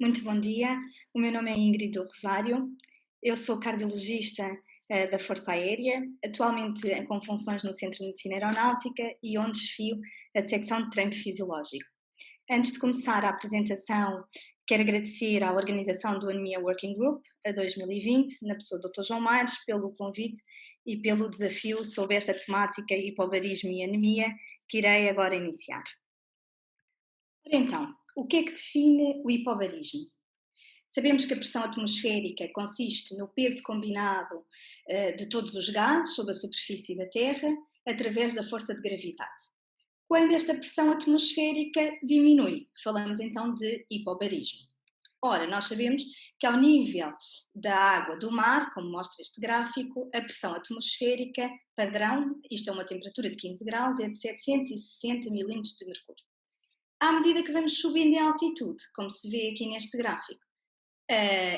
Muito bom dia, o meu nome é Ingrid do Rosário, eu sou cardiologista da Força Aérea, atualmente com funções no Centro de Medicina Aeronáutica e onde desfio a secção de treino fisiológico. Antes de começar a apresentação, quero agradecer à organização do Anemia Working Group, a 2020, na pessoa do Dr. João Mares, pelo convite e pelo desafio sobre esta temática hipobarismo e anemia que irei agora iniciar. Ora então, o que é que define o hipobarismo? Sabemos que a pressão atmosférica consiste no peso combinado de todos os gases sobre a superfície da Terra através da força de gravidade. Quando esta pressão atmosférica diminui, falamos então de hipobarismo. Ora, nós sabemos que ao nível da água do mar, como mostra este gráfico, a pressão atmosférica padrão, isto é uma temperatura de 15 graus, é de 760 milímetros de mercúrio. À medida que vamos subindo em altitude, como se vê aqui neste gráfico,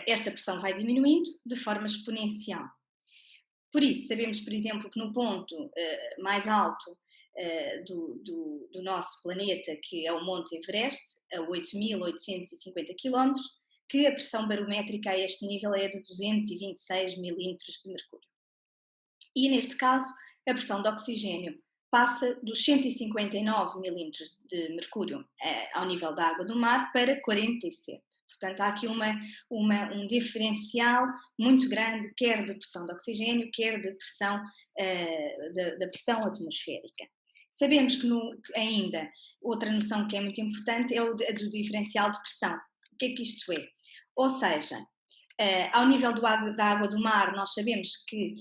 esta pressão vai diminuindo de forma exponencial. Por isso, sabemos, por exemplo, que no ponto mais alto do nosso planeta, que é o Monte Everest, a 8.850 km, que a pressão barométrica a este nível é de 226 milímetros de mercúrio. E neste caso, a pressão de oxigênio passa dos 159 milímetros de mercúrio ao nível da água do mar para 47. Portanto, há aqui um diferencial muito grande, quer de pressão de oxigênio, quer de pressão, da pressão atmosférica. Sabemos que ainda, outra noção que é muito importante é o diferencial de pressão. O que é que isto é? Ou seja, ao nível da água do mar, nós sabemos que,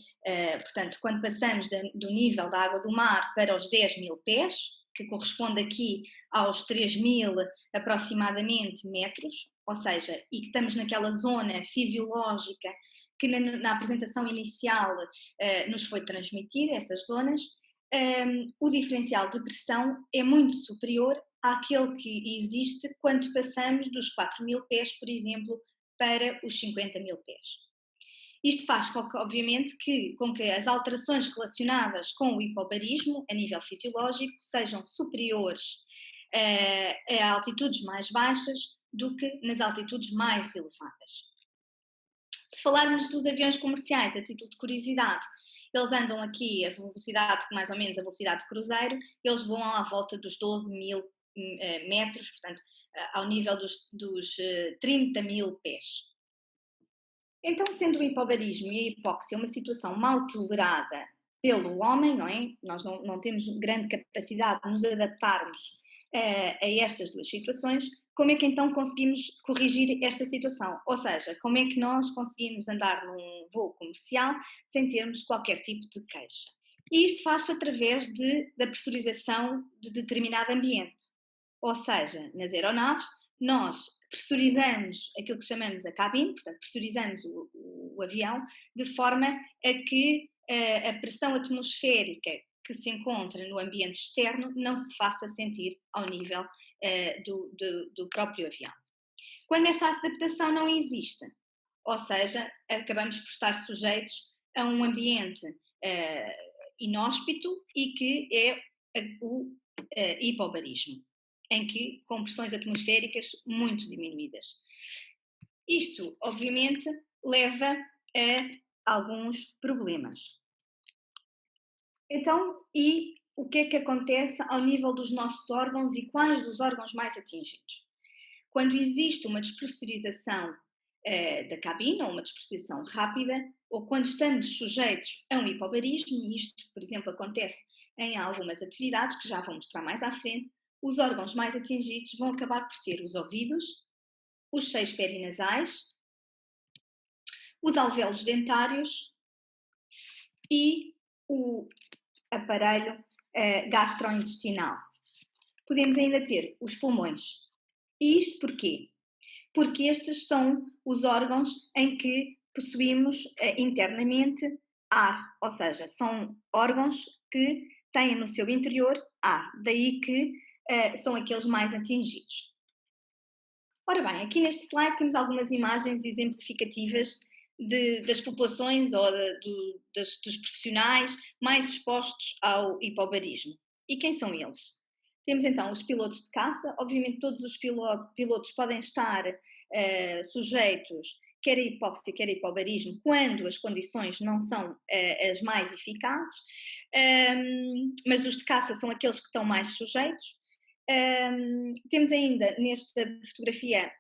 portanto, quando passamos do nível da água do mar para os 10.000 pés, que corresponde aqui aos 3.000 aproximadamente metros, ou seja, e que estamos naquela zona fisiológica que na apresentação inicial nos foi transmitida, essas zonas, o diferencial de pressão é muito superior àquele que existe quando passamos dos 4.000 pés, por exemplo, para os 50.000 pés. Isto faz, obviamente, com que as alterações relacionadas com o hipobarismo, a nível fisiológico, sejam superiores a altitudes mais baixas do que nas altitudes mais elevadas. Se falarmos dos aviões comerciais, a título de curiosidade, eles andam aqui a velocidade, mais ou menos a velocidade de cruzeiro, eles voam à volta dos 12.000 metros, portanto, ao nível dos 30.000 pés. Então, sendo o hipobarismo e a hipóxia uma situação mal tolerada pelo homem, não é? Nós não temos grande capacidade de nos adaptarmos a estas duas situações, como é que então conseguimos corrigir esta situação? Ou seja, como é que nós conseguimos andar num voo comercial sem termos qualquer tipo de queixa? E isto faz-se através da pressurização de determinado ambiente. Ou seja, nas aeronaves, nós pressurizamos aquilo que chamamos a cabine, portanto, pressurizamos o avião, de forma a que a pressão atmosférica que se encontra no ambiente externo não se faça sentir ao nível do próprio avião. Quando esta adaptação não existe, ou seja, acabamos por estar sujeitos a um ambiente inóspito e que é o hipobarismo, em que com pressões atmosféricas muito diminuídas. Isto, obviamente, leva a alguns problemas. Então, e o que é que acontece ao nível dos nossos órgãos e quais dos órgãos mais atingidos? Quando existe uma despressurização da cabine, ou uma despressurização rápida, ou quando estamos sujeitos a um hipobarismo, e isto, por exemplo, acontece em algumas atividades que já vou mostrar mais à frente, os órgãos mais atingidos vão acabar por ser os ouvidos, os seios perinasais, os alvéolos dentários e o aparelho gastrointestinal. Podemos ainda ter os pulmões. E isto porquê? Porque estes são os órgãos em que possuímos internamente ar, ou seja, são órgãos que têm no seu interior ar, daí que são aqueles mais atingidos. Ora bem, aqui neste slide temos algumas imagens exemplificativas das populações ou dos profissionais mais expostos ao hipobarismo. E quem são eles? Temos então os pilotos de caça, obviamente todos os pilotos podem estar sujeitos quer a hipóxia, quer a hipobarismo, quando as condições não são as mais eficazes, mas os de caça são aqueles que estão mais sujeitos. Temos ainda nesta fotografia,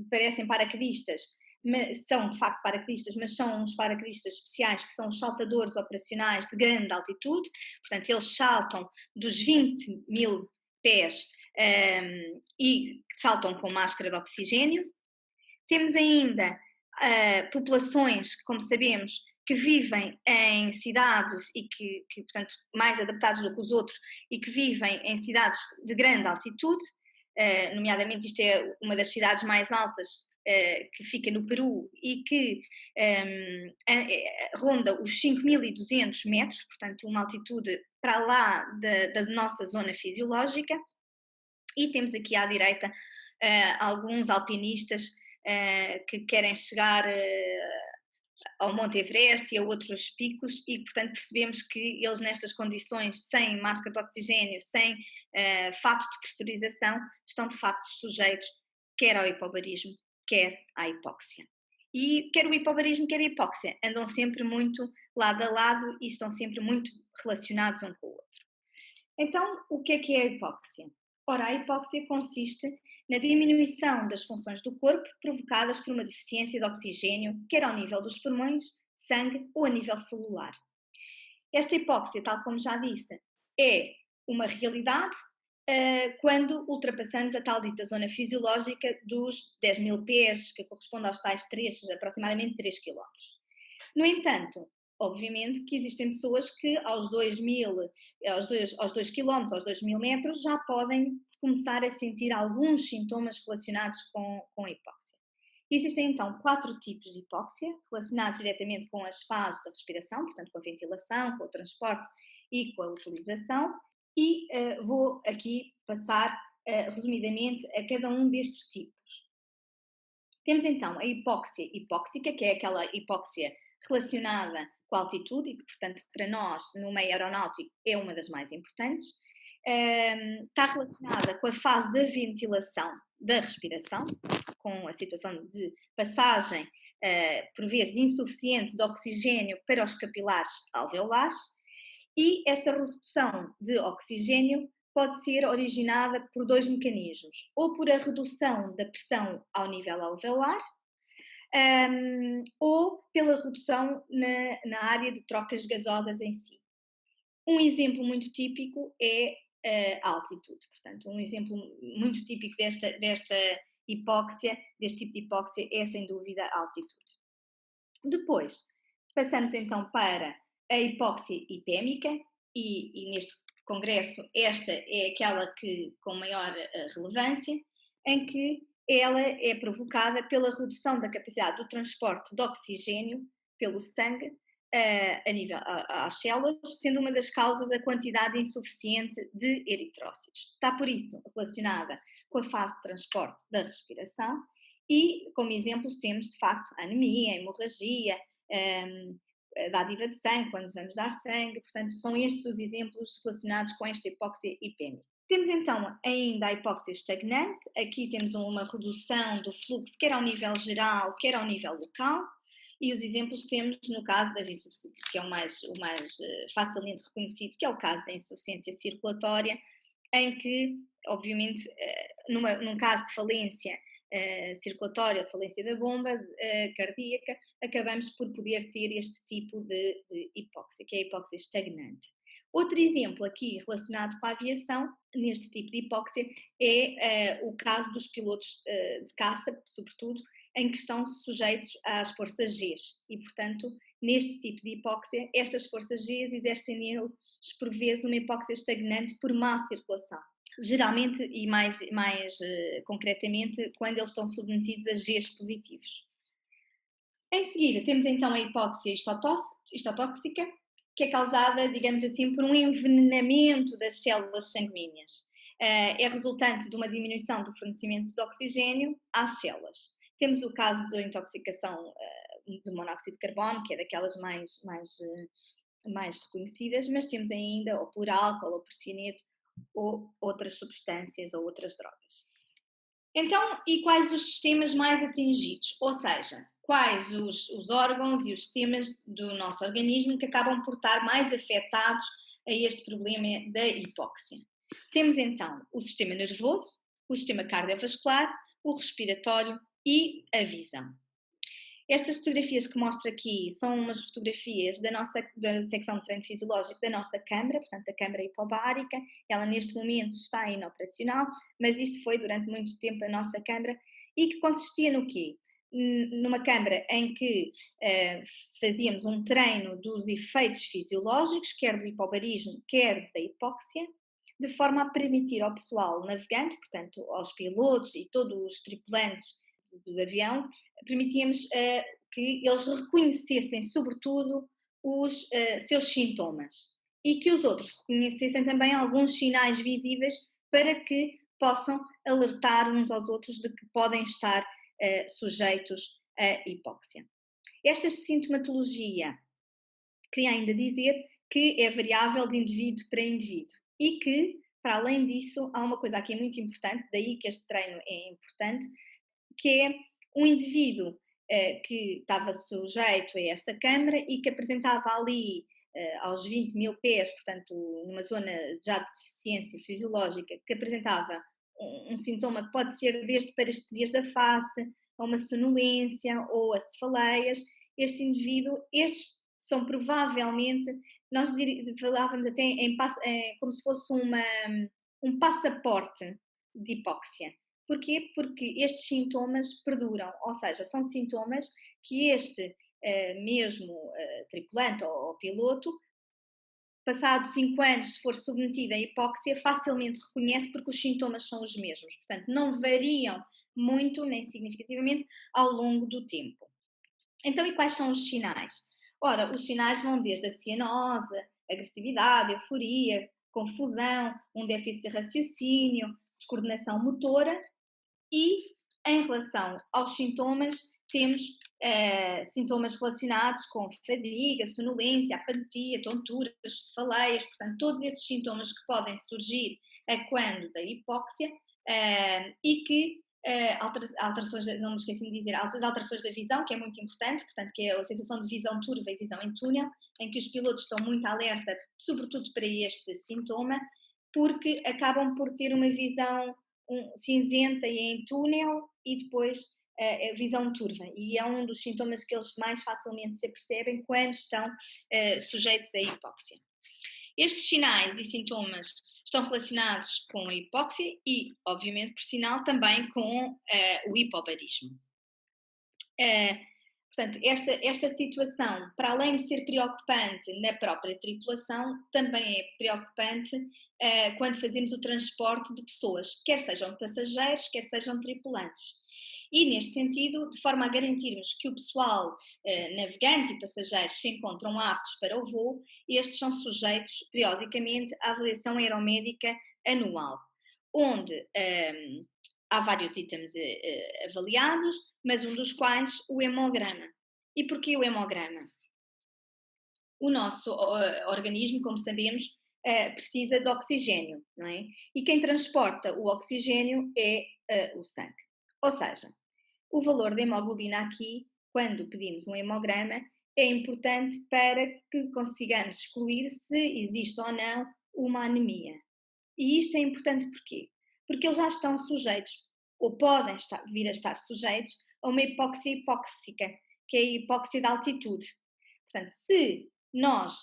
parecem paraquedistas, são de facto paraquedistas, mas são uns paraquedistas especiais que são os saltadores operacionais de grande altitude, portanto eles saltam dos 20.000 pés e saltam com máscara de oxigênio. Temos ainda populações, como sabemos, que vivem em cidades e que, portanto, mais adaptados do que os outros e que vivem em cidades de grande altitude, nomeadamente isto é uma das cidades mais altas que fica no Peru e que ronda os 5.200 metros, portanto uma altitude para lá da nossa zona fisiológica. E temos aqui à direita alguns alpinistas que querem chegar ao Monte Everest e a outros picos e, portanto, percebemos que eles nestas condições, sem máscara de oxigênio, sem fato de pressurização, estão de facto sujeitos quer ao hipobarismo, quer à hipóxia. E quer o hipobarismo, quer a hipóxia andam sempre muito lado a lado e estão sempre muito relacionados um com o outro. Então, o que é a hipóxia? Ora, a hipóxia consiste na diminuição das funções do corpo provocadas por uma deficiência de oxigênio, quer ao nível dos pulmões, sangue ou a nível celular. Esta hipóxia, tal como já disse, é uma realidade quando ultrapassamos a tal dita zona fisiológica dos 10.000 pés, que corresponde aos tais aproximadamente 3 km. No entanto, obviamente que existem pessoas que aos 2 km, aos 2.000 metros, já podem começar a sentir alguns sintomas relacionados com a hipóxia. Existem então 4 tipos de hipóxia, relacionados diretamente com as fases da respiração, portanto com a ventilação, com o transporte e com a utilização, e vou aqui passar resumidamente a cada um destes tipos. Temos então a hipóxia hipóxica, que é aquela hipóxia relacionada com a altitude e que, portanto, para nós, no meio aeronáutico, é uma das mais importantes. Está relacionada com a fase da ventilação da respiração, com a situação de passagem, por vezes insuficiente, de oxigênio para os capilares alveolares, e esta redução de oxigênio pode ser originada por 2 mecanismos, ou por a redução da pressão ao nível alveolar, ou pela redução na área de trocas gasosas em si. Um exemplo muito típico é a altitude, portanto, um exemplo muito típico desta hipóxia, deste tipo de hipóxia, é sem dúvida a altitude. Depois, passamos então para a hipóxia hipémica, e neste congresso esta é aquela que com maior relevância, em que ela é provocada pela redução da capacidade do transporte de oxigênio pelo sangue a nível às células, sendo uma das causas a quantidade insuficiente de eritrócitos. Está por isso relacionada com a fase de transporte da respiração e como exemplos temos de facto a anemia, a hemorragia, a dádiva de sangue, quando vamos dar sangue, portanto são estes os exemplos relacionados com esta hipóxia hipémica. Temos então ainda a hipóxia estagnante, aqui temos uma redução do fluxo quer ao nível geral, quer ao nível local, e os exemplos temos no caso das insuficiências, que é o mais facilmente reconhecido, que é o caso da insuficiência circulatória, em que, obviamente, num caso de falência circulatória, falência da bomba cardíaca, acabamos por poder ter este tipo de hipóxia, que é a hipóxia estagnante. Outro exemplo aqui relacionado com a aviação, neste tipo de hipóxia, é o caso dos pilotos de caça, sobretudo, em que estão sujeitos às forças G e, portanto, neste tipo de hipóxia, estas forças G exercem neles, por vezes, uma hipóxia estagnante por má circulação. Geralmente e mais concretamente quando eles estão submetidos a Gs positivos. Em seguida temos então a hipóxia histotóxica, que é causada, digamos assim, por um envenenamento das células sanguíneas. É resultante de uma diminuição do fornecimento de oxigênio às células. Temos o caso da intoxicação de monóxido de carbono, que é daquelas mais reconhecidas, mas temos ainda ou por álcool ou por cianeto ou outras substâncias ou outras drogas. Então, e quais os sistemas mais atingidos? Ou seja, quais os órgãos e os sistemas do nosso organismo que acabam por estar mais afetados a este problema da hipóxia? Temos então o sistema nervoso, o sistema cardiovascular, o respiratório e a visão. Estas fotografias que mostro aqui são umas fotografias da secção de treino fisiológico da nossa câmara, portanto a câmara hipobárica. Ela neste momento está inoperacional, mas isto foi durante muito tempo a nossa câmara, e que consistia no quê? Numa câmara em que fazíamos um treino dos efeitos fisiológicos, quer do hipobarismo, quer da hipóxia, de forma a permitir ao pessoal navegante, portanto aos pilotos e todos os tripulantes do avião, permitíamos que eles reconhecessem sobretudo os seus sintomas e que os outros reconhecessem também alguns sinais visíveis para que possam alertar uns aos outros de que podem estar sujeitos a hipóxia. Esta sintomatologia, queria ainda dizer que é variável de indivíduo para indivíduo e que, para além disso, há uma coisa aqui muito importante, daí que este treino é importante, que é um indivíduo que estava sujeito a esta câmara e que apresentava ali aos 20 mil pés, portanto numa zona já de deficiência fisiológica, que apresentava um sintoma que pode ser desde parestesias da face, a uma sonolência ou a cefaleias. Este indivíduo, estes são provavelmente, nós falávamos até como se fosse um passaporte de hipóxia. Porquê? Porque estes sintomas perduram, ou seja, são sintomas que este mesmo tripulante ou piloto, passados 5 anos, se for submetido a hipóxia, facilmente reconhece porque os sintomas são os mesmos. Portanto, não variam muito nem significativamente ao longo do tempo. Então, e quais são os sinais? Ora, os sinais vão desde a cianose, agressividade, euforia, confusão, um déficit de raciocínio, descoordenação motora. E em relação aos sintomas, temos sintomas relacionados com fadiga, sonolência, apatia, tonturas, cefaleias, portanto, todos esses sintomas que podem surgir a quando da hipóxia e que alterações, não me esqueci de dizer, as alterações da visão, que é muito importante, portanto, que é a sensação de visão turva e visão em túnel, em que os pilotos estão muito alerta, sobretudo para este sintoma, porque acabam por ter uma visão cinzenta e em túnel e depois a visão turva, e é um dos sintomas que eles mais facilmente se apercebem quando estão sujeitos à hipóxia. Estes sinais e sintomas estão relacionados com a hipóxia e, obviamente, por sinal, também com o hipobarismo. Portanto, esta situação, para além de ser preocupante na própria tripulação, também é preocupante quando fazemos o transporte de pessoas, quer sejam passageiros, quer sejam tripulantes. E, neste sentido, de forma a garantirmos que o pessoal navegante e passageiros se encontram aptos para o voo, estes são sujeitos, periodicamente, à avaliação aeromédica anual, onde há vários itens avaliados, mas um dos quais o hemograma. E porquê o hemograma? O nosso organismo, como sabemos, precisa de oxigênio, não é? E quem transporta o oxigênio é o sangue. Ou seja, o valor da hemoglobina aqui, quando pedimos um hemograma, é importante para que consigamos excluir se existe ou não uma anemia. E isto é importante porquê? Porque eles já estão sujeitos, ou podem vir a estar sujeitos, a uma hipóxia hipóxica, que é a hipóxia de altitude. Portanto, se nós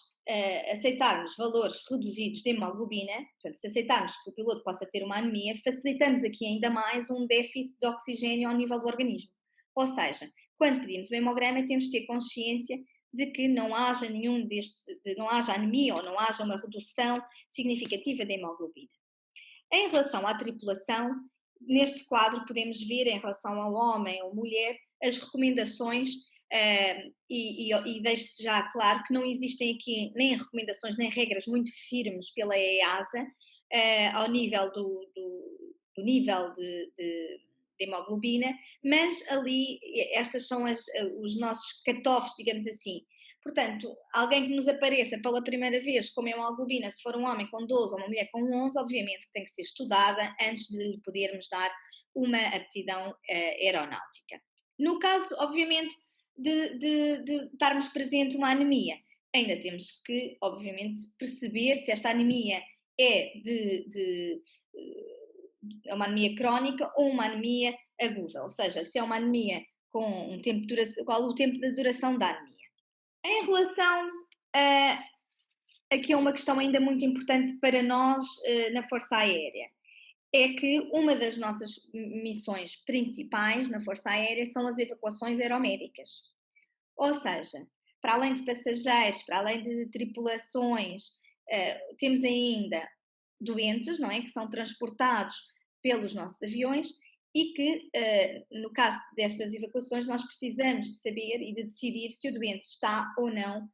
aceitarmos valores reduzidos de hemoglobina, portanto, se aceitarmos que o piloto possa ter uma anemia, facilitamos aqui ainda mais um déficit de oxigênio ao nível do organismo. Ou seja, quando pedimos o hemograma, temos de ter consciência de que não haja não haja anemia ou não haja uma redução significativa da hemoglobina. Em relação à tripulação, neste quadro podemos ver, em relação ao homem ou mulher, as recomendações e deixo já claro que não existem aqui nem recomendações nem regras muito firmes pela EASA ao nível do nível de de hemoglobina, mas ali estas são os nossos cut-offs, digamos assim. Portanto, alguém que nos apareça pela primeira vez com hemoglobina, se for um homem com 12 ou uma mulher com 11, obviamente que tem que ser estudada antes de lhe podermos dar uma aptidão aeronáutica. No caso, obviamente, de estarmos presente uma anemia, ainda temos que, obviamente, perceber se esta anemia é uma anemia crónica ou uma anemia aguda, ou seja, se é uma anemia com um tempo de duração, qual o tempo de duração da anemia. Em relação a aqui é uma questão ainda muito importante para nós na Força Aérea, é que uma das nossas missões principais na Força Aérea são as evacuações aeromédicas. Ou seja, para além de passageiros, para além de tripulações, temos ainda doentes, não é? Que são transportados pelos nossos aviões e que, no caso destas evacuações, nós precisamos de saber e de decidir se o doente está ou não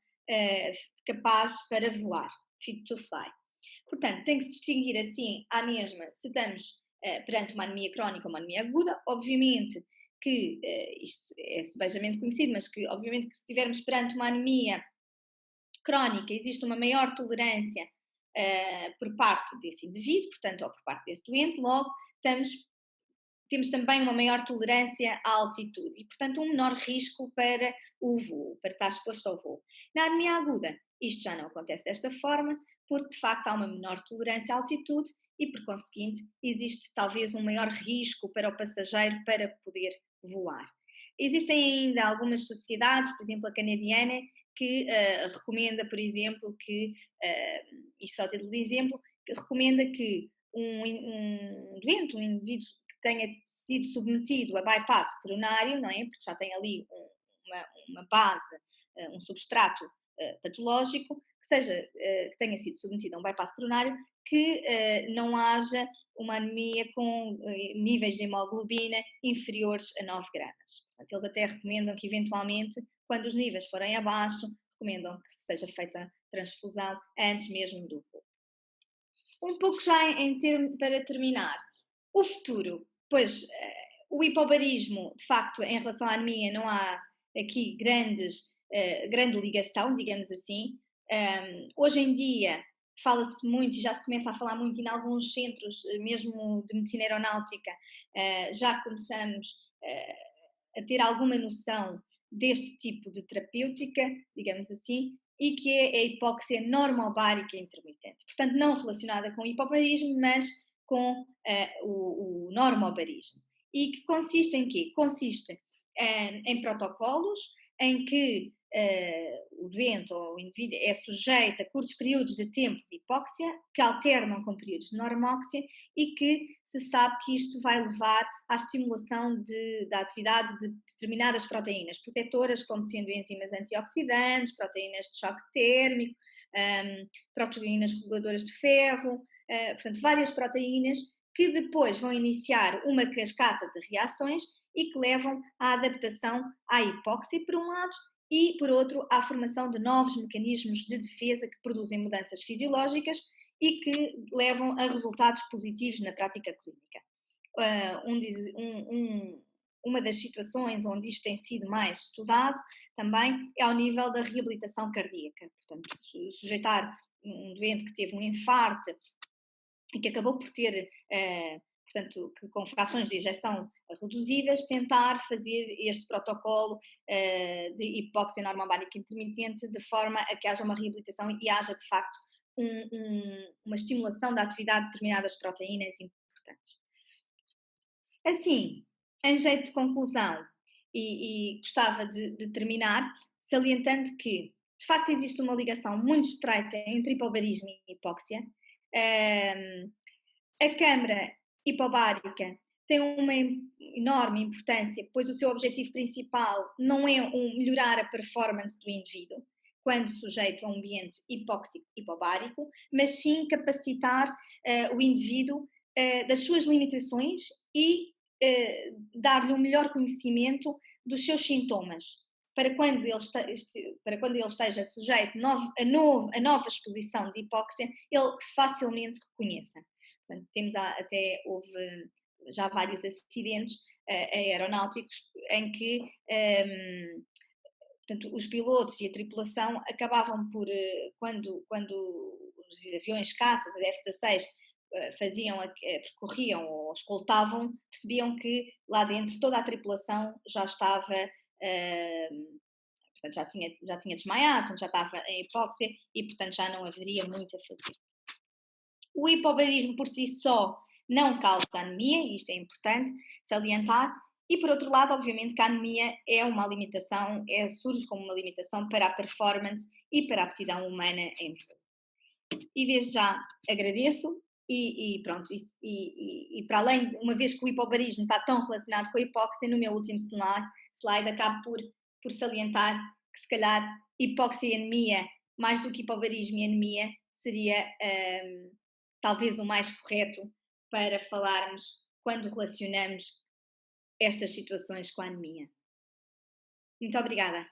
capaz para voar, fit to fly. Portanto, tem que se distinguir assim à mesma se estamos perante uma anemia crónica ou uma anemia aguda. Obviamente que isto é subejamente conhecido, mas que obviamente que se estivermos perante uma anemia crónica existe uma maior tolerância por parte desse indivíduo, portanto, ou por parte desse doente, logo temos também uma maior tolerância à altitude e, portanto, um menor risco para o voo, para estar exposto ao voo. Na anemia aguda, isto já não acontece desta forma, porque de facto há uma menor tolerância à altitude e, por conseguinte, existe talvez um maior risco para o passageiro para poder voar. Existem ainda algumas sociedades, por exemplo a canadiana, que recomenda, por exemplo, que, isto só a título de exemplo, que recomenda que um doente, um indivíduo que tenha sido submetido a bypass coronário, não é? Porque já tem ali uma base, um substrato patológico, que tenha sido submetido a um bypass coronário, que não haja uma anemia com níveis de hemoglobina inferiores a 9 gramas. Portanto, eles até recomendam que, eventualmente, quando os níveis forem abaixo, recomendam que seja feita transfusão antes mesmo do voo. Um pouco já para terminar, o futuro, pois o hipobarismo, de facto, em relação à anemia, não há aqui grande ligação, digamos assim. Hoje em dia fala-se muito, e já se começa a falar muito, e em alguns centros, mesmo de medicina aeronáutica, já começamos a ter alguma noção deste tipo de terapêutica, digamos assim, e que é a hipóxia normobárica intermitente. Portanto, não relacionada com o hipobarismo, mas com o normobarismo. E que consiste em quê? Consiste em protocolos em que o doente ou o indivíduo é sujeito a curtos períodos de tempo de hipóxia, que alternam com períodos de normóxia, e que se sabe que isto vai levar à estimulação da atividade de determinadas proteínas protetoras, como sendo enzimas antioxidantes, proteínas de choque térmico, proteínas reguladoras de ferro, portanto, várias proteínas que depois vão iniciar uma cascata de reações e que levam à adaptação à hipóxia, por um lado, e, por outro, à formação de novos mecanismos de defesa que produzem mudanças fisiológicas e que levam a resultados positivos na prática clínica. Uma das situações onde isto tem sido mais estudado também é ao nível da reabilitação cardíaca. Portanto, sujeitar um doente que teve um infarto e que acabou por ter, portanto, com frações de ejeção reduzidas, tentar fazer este protocolo de hipóxia normobárica intermitente de forma a que haja uma reabilitação e haja, de facto, uma estimulação da atividade de determinadas proteínas importantes. Assim, em jeito de conclusão, e gostava de terminar salientando que, de facto, existe uma ligação muito estreita entre hipobarismo e hipóxia. A câmara hipobárica tem uma enorme importância, pois o seu objetivo principal não é melhorar a performance do indivíduo quando sujeito a um ambiente hipóxico hipobárico, mas sim capacitar o indivíduo das suas limitações e dar-lhe um melhor conhecimento dos seus sintomas, para quando ele esteja sujeito a nova exposição de hipóxia, ele facilmente reconheça. Portanto, houve já vários acidentes aeronáuticos em que portanto, os pilotos e a tripulação acabavam por, quando os aviões caças, a F-16, percorriam ou escoltavam, percebiam que lá dentro toda a tripulação já estava, portanto, já tinha desmaiado, portanto, já estava em hipóxia e, portanto, já não haveria muito a fazer. O hipobarismo por si só não causa anemia, e isto é importante salientar, e por outro lado, obviamente que a anemia é uma limitação, surge como uma limitação para a performance e para a aptidão humana em voo. E desde já agradeço e pronto, e para além, uma vez que o hipobarismo está tão relacionado com a hipóxia, no meu último slide acabo por salientar que se calhar hipóxia e anemia, mais do que hipobarismo e anemia, seria talvez o mais correto para falarmos quando relacionamos estas situações com a anemia. Muito obrigada.